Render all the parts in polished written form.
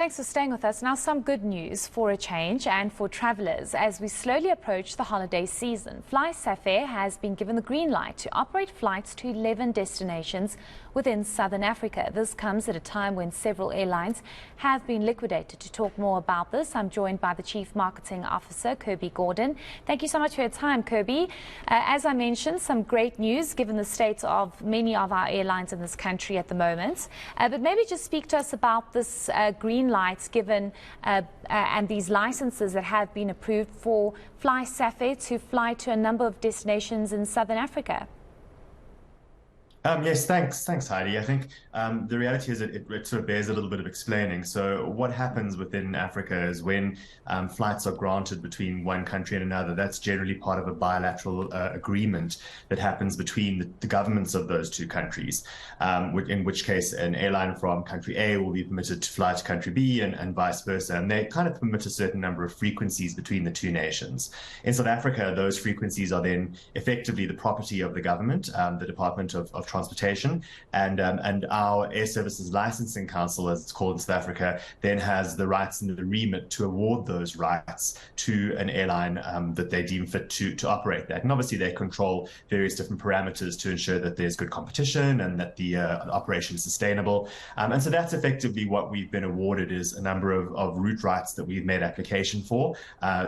Thanks for staying with us. Now, some good news for a change and for travellers as we slowly approach the holiday season. FlySafair has been given the green light to operate flights to 11 destinations within southern Africa. This comes at a time when several airlines have been liquidated. To talk more about this, I'm joined by the Chief Marketing Officer, Kirby Gordon. Thank you so much for your time, Kirby. As I mentioned, some great news given the state of many of our airlines in this country at the moment. But maybe just speak to us about this green lights given and these licenses that have been approved for FlySafair to fly to a number of destinations in southern Africa. Yes, thanks, Heidi. I think the reality is that it sort of bears a little bit of explaining. So what happens within Africa is when flights are granted between one country and another, that's generally part of a bilateral agreement that happens between the governments of those two countries, in which case an airline from country A will be permitted to fly to country B and vice versa. And they kind of permit a certain number of frequencies between the two nations. In South Africa, those frequencies are then effectively the property of the government, the Department of Transportation, and our Air Services Licensing Council, as it's called in South Africa, then has the rights and the remit to award those rights to an airline that they deem fit to operate that. And obviously they control various different parameters to ensure that there's good competition and that the operation is sustainable. And so that's effectively what we've been awarded, is a number of route rights that we've made application for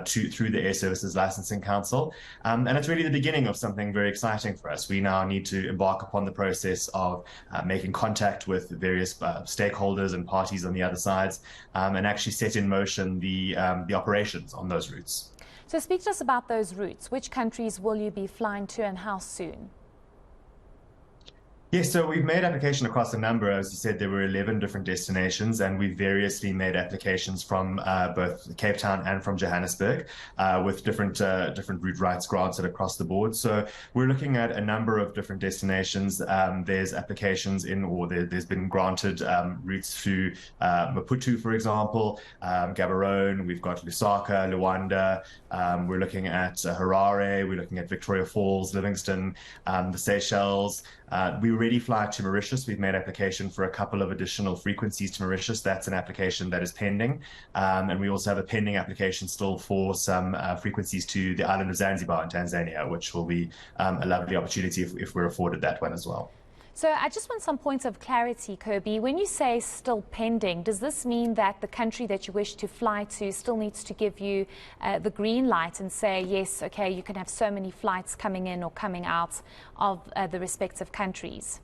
through the Air Services Licensing Council. And it's really the beginning of something very exciting for us. We now need to embark upon the process of making contact with various stakeholders and parties on the other sides, and actually set in motion the operations on those routes. So speak to us about those routes. Which countries will you be flying to and how soon? Yes, so we've made application across a number. As you said, there were 11 different destinations, and we've variously made applications from both Cape Town and from Johannesburg, with different route rights granted across the board. So we're looking at a number of different destinations. There's applications there's been granted routes through Maputo, for example, Gaborone. We've got Lusaka, Luanda. We're looking at Harare. We're looking at Victoria Falls, Livingston, the Seychelles. We already fly to Mauritius. We've made application for a couple of additional frequencies to Mauritius. That's an application that is pending. And we also have a pending application still for some frequencies to the island of Zanzibar in Tanzania, which will be a lovely opportunity if we're afforded that one as well. So I just want some points of clarity, Kirby. When you say still pending, does this mean that the country that you wish to fly to still needs to give you the green light and say, yes, okay, you can have so many flights coming in or coming out of the respective countries?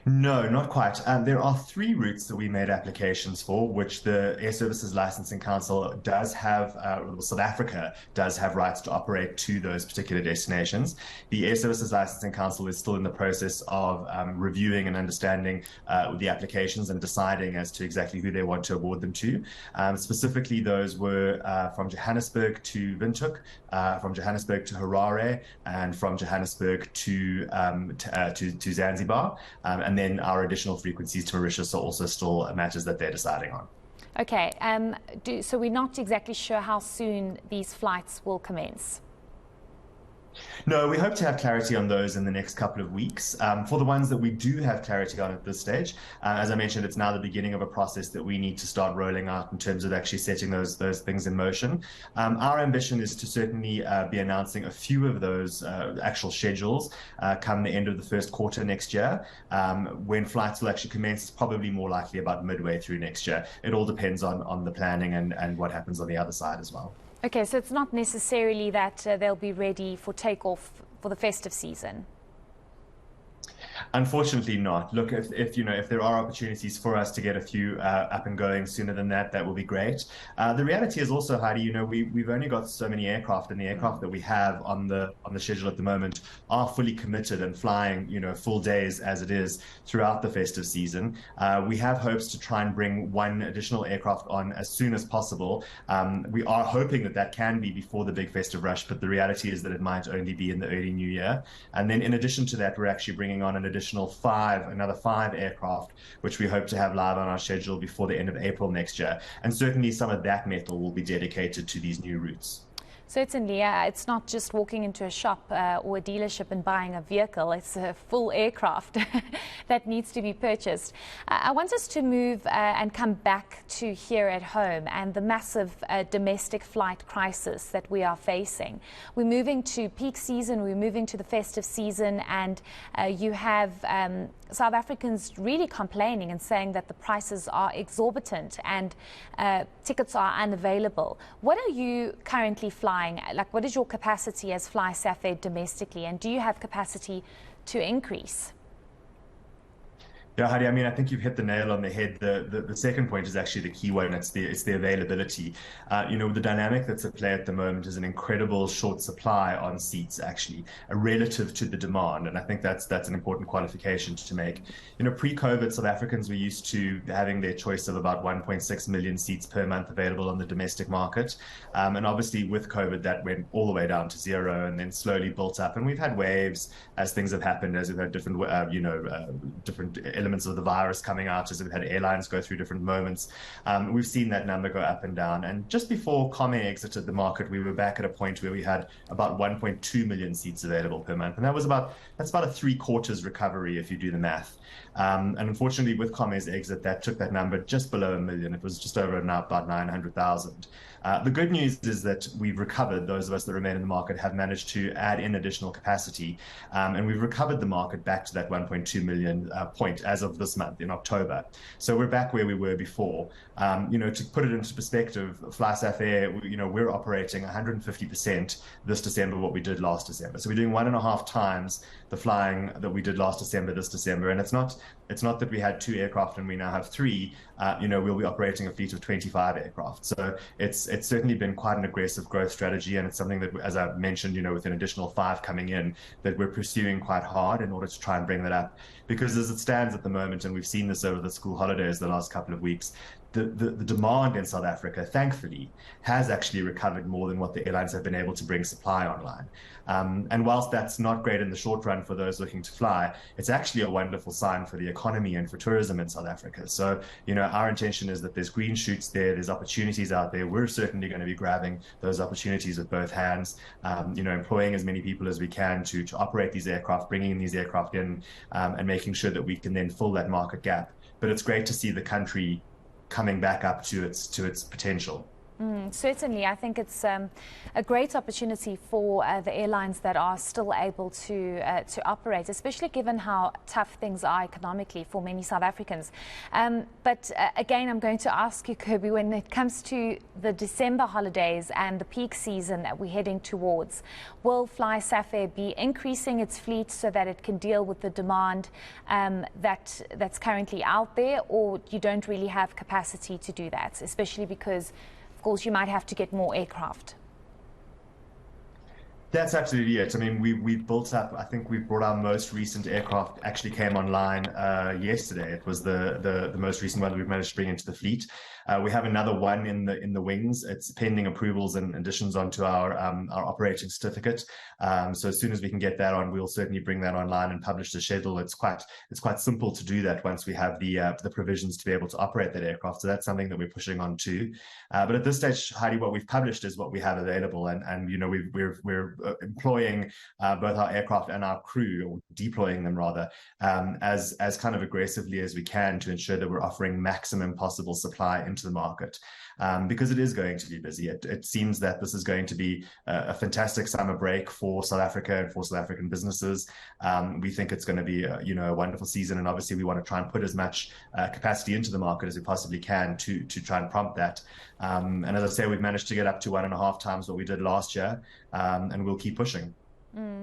No, not quite. There are 3 routes that we made applications for, which the Air Services Licensing Council does have, South Africa does have rights to operate to those particular destinations. The Air Services Licensing Council is still in the process of reviewing and understanding the applications and deciding as to exactly who they want to award them to. Specifically, those were from Johannesburg to Windhoek, from Johannesburg to Harare, and from Johannesburg to Zanzibar. And then our additional frequencies to Mauritius are also still matters that they're deciding on. Okay, so we're not exactly sure how soon these flights will commence. No, we hope to have clarity on those in the next couple of weeks. For the ones that we do have clarity on at this stage, as I mentioned, it's now the beginning of a process that we need to start rolling out in terms of actually setting those things in motion. Our ambition is to certainly be announcing a few of those actual schedules come the end of the first quarter next year. When flights will actually commence, it's probably more likely about midway through next year. It all depends on the planning and what happens on the other side as well. Okay, so it's not necessarily that they'll be ready for takeoff for the festive season. Unfortunately not. Look, if there are opportunities for us to get a few up and going sooner than that, that will be great. The reality is also, Heidi, we've only got so many aircraft, and the aircraft that we have on the schedule at the moment are fully committed and flying, full days as it is throughout the festive season. We have hopes to try and bring one additional aircraft on as soon as possible. We are hoping that can be before the big festive rush, but the reality is that it might only be in the early new year. And then in addition to that, we're actually bringing on another five aircraft, which we hope to have live on our schedule before the end of April next year. And certainly some of that metal will be dedicated to these new routes. Certainly, it's not just walking into a shop or a dealership and buying a vehicle. It's a full aircraft that needs to be purchased. I want us to move and come back to here at home and the massive domestic flight crisis that we are facing. We're moving to peak season, we're moving to the festive season, and you have South Africans really complaining and saying that the prices are exorbitant and tickets are unavailable. What are you currently flying? Like, what is your capacity as FlySafair domestically, and do you have capacity to increase? Yeah, Heidi, I mean, I think you've hit the nail on the head. The second point is actually the key one. It's the availability. The dynamic that's at play at the moment is an incredible short supply on seats, actually, relative to the demand. And I think that's an important qualification to make. Pre-COVID, South Africans were used to having their choice of about 1.6 million seats per month available on the domestic market. And obviously with COVID, that went all the way down to zero and then slowly built up. And we've had waves as things have happened, as we've had different elements of the virus coming out, as we've had airlines go through different moments. We've seen that number go up and down. And just before Comair exited the market, we were back at a point where we had about 1.2 million seats available per month. And that's about a 3/4 recovery if you do the math. And unfortunately, with Comair's exit, that took that number just below 1 million. It was just over about 900,000. The good news is that we've recovered. Those of us that remain in the market have managed to add in additional capacity, and we've recovered the market back to that 1.2 million point as of this month in October. So we're back where we were before. To put it into perspective, FlySafair, we're operating 150% this December what we did last December. So we're doing 1.5 times the flying that we did last December this December, and it's not that we had 2 aircraft and we now have 3. We'll be operating a fleet of 25 aircraft. So it's certainly been quite an aggressive growth strategy, and it's something that, as I mentioned, with an additional 5 coming in, that we're pursuing quite hard in order to try and bring that up. Because as it stands at the moment, and we've seen this over the school holidays the last couple of weeks, the demand in South Africa, thankfully, has actually recovered more than what the airlines have been able to bring supply online. And whilst that's not great in the short run for those looking to fly, it's actually a wonderful sign for the economy and for tourism in South Africa. So, our intention is that there's green shoots there's opportunities out there. We're certainly going to be grabbing those opportunities with both hands, employing as many people as we can to operate these aircraft, bringing these aircraft in, and making sure that we can then fill that market gap. But it's great to see the country coming back up to its potential. Certainly, I think it's a great opportunity for the airlines that are still able to operate, especially given how tough things are economically for many South Africans. But again, I'm going to ask you, Kirby, when it comes to the December holidays and the peak season that we're heading towards, will FlySafair be increasing its fleet so that it can deal with the demand that's currently out there, or you don't really have capacity to do that, especially because of course, you might have to get more aircraft? That's absolutely it. I mean, we've built up. I think we've brought our most recent aircraft actually came online yesterday. It was the most recent one that we've managed to bring into the fleet. We have another one in the wings. It's pending approvals and additions onto our operating certificate. So as soon as we can get that on, we'll certainly bring that online and publish the schedule. It's quite simple to do that once we have the provisions to be able to operate that aircraft. So that's something that we're pushing on too. But at this stage, Heidi, what we've published is what we have available, and we're employing both our aircraft and our crew, or deploying them rather, as kind of aggressively as we can to ensure that we're offering maximum possible supply into the market, because it is going to be busy. It seems that this is going to be a fantastic summer break for South Africa and for South African businesses. We think it's going to be a wonderful season, and obviously we want to try and put as much capacity into the market as we possibly can to try and prompt that. And as I say, we've managed to get up to 1.5 times what we did last year, and we'll keep pushing.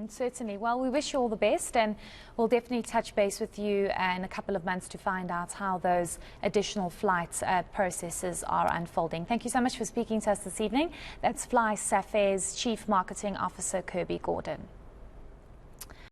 Certainly. Well, we wish you all the best, and we'll definitely touch base with you in a couple of months to find out how those additional flights processes are unfolding. Thank you so much for speaking to us this evening. That's FlySafair's Chief Marketing Officer, Kirby Gordon.